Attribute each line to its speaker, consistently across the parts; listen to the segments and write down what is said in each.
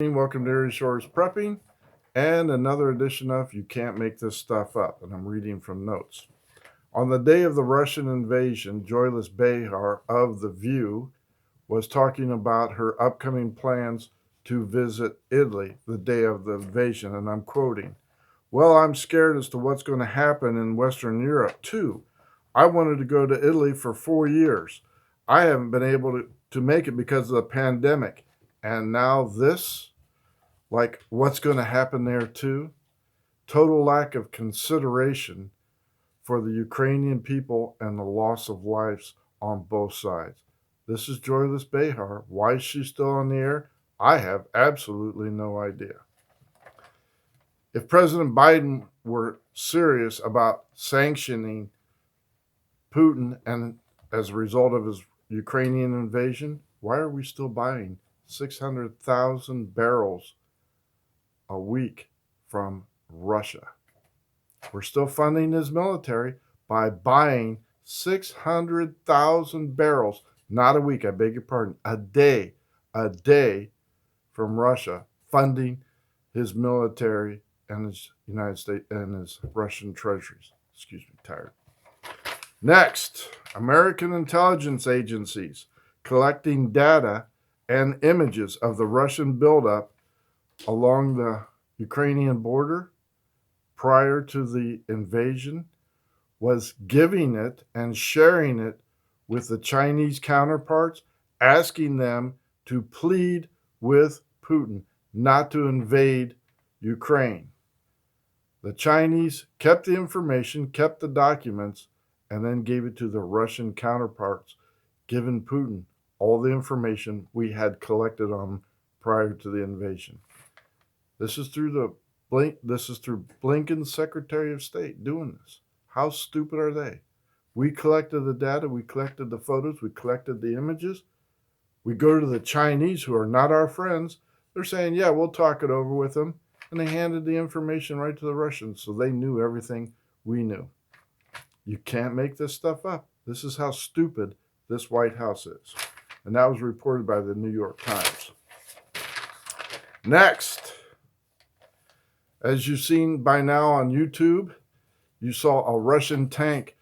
Speaker 1: Welcome to Erie Shores Prepping and another edition of You Can't Make This Stuff Up. And I'm reading from notes. On the day of the Russian invasion, Joyless Behar of The View was talking about her upcoming plans to visit Italy the day of the invasion. And I'm quoting, "Well, I'm scared as to what's going to happen in Western Europe, too. I wanted to go to Italy for 4 years. I haven't been able to make it because of the pandemic. And now this? Like, what's going to happen there, too? Total lack of consideration for the Ukrainian people and the loss of lives on both sides." This is Joyless Behar. Why is she still on the air? I have absolutely no idea. If President Biden were serious about sanctioning Putin and as a result of his Ukrainian invasion, why are we still buying 600,000 barrels a week from Russia? We're still funding his military by buying 600,000 barrels, not a week, I beg your pardon, a day from Russia, funding his military and his United States and his Russian treasuries. Excuse me, tired. Next, American intelligence agencies collecting data and images of the Russian buildup along the Ukrainian border prior to the invasion was giving it and sharing it with the Chinese counterparts, asking them to plead with Putin not to invade Ukraine. The Chinese kept the information, kept the documents, and then gave it to the Russian counterparts, giving Putin all the information we had collected on prior to the invasion. This is through Blinken's Secretary of State doing this. How stupid are they? We collected the data, we collected the photos, we collected the images. We go to the Chinese, who are not our friends. They're saying, yeah, we'll talk it over with them. And they handed the information right to the Russians, so they knew everything we knew. You can't make this stuff up. This is how stupid this White House is. And that was reported by the New York Times. Next, as you've seen by now on YouTube, you saw a Russian tank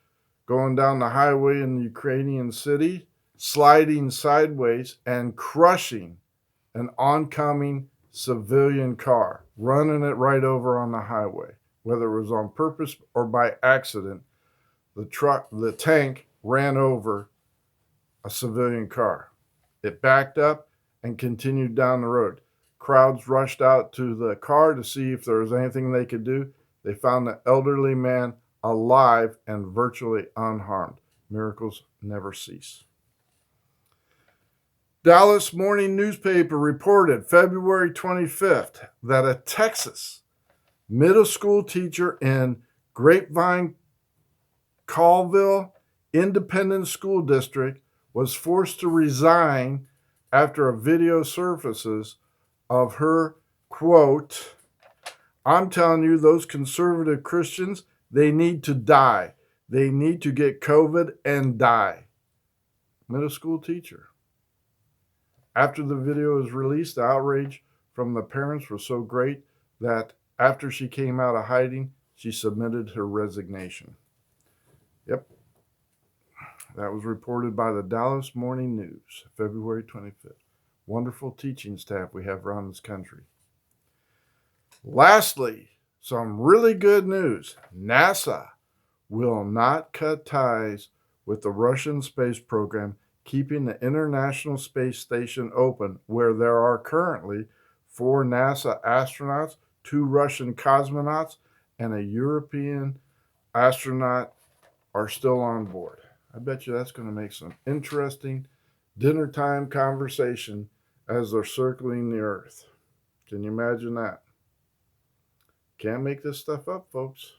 Speaker 1: going down the highway in the Ukrainian city, sliding sideways and crushing an oncoming civilian car, running it right over on the highway. Whether it was on purpose or by accident, the tank ran over a civilian car. It backed up and continued down the road. Crowds rushed out to the car to see if there was anything they could do. They found the elderly man alive and virtually unharmed. Miracles never cease. Dallas Morning Newspaper reported February 25th that a Texas middle school teacher in Grapevine, Colville Independent School District was forced to resign after a video surfaces of her, quote, "I'm telling you, those conservative Christians, they need to die. They need to get COVID and die." Middle school teacher. After the video was released, the outrage from the parents was so great that after she came out of hiding, she submitted her resignation. Yep. That was reported by the Dallas Morning News, February 25th. Wonderful teaching staff we have around this country. Lastly, some really good news. NASA will not cut ties with the Russian space program, keeping the International Space Station open, where there are currently 4 NASA astronauts, 2 Russian cosmonauts, and a European astronaut are still on board. I bet you that's going to make some interesting dinner time conversation as they're circling the Earth. Can you imagine that? Can't make this stuff up, folks.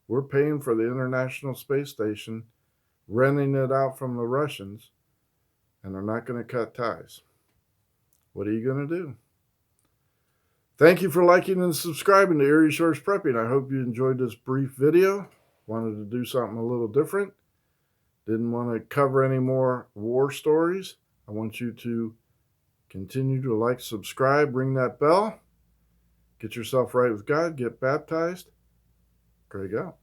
Speaker 1: We're paying for the International Space Station, renting it out from the Russians, and they're not going to cut ties. What are you going to do? Thank you for liking and subscribing to Erie Shores Prepping. I hope you enjoyed this brief video. Wanted to do something a little different. Didn't want to cover any more war stories. I want you to Continue to like, subscribe, ring that bell. Get yourself right with God. Get baptized. Greg out.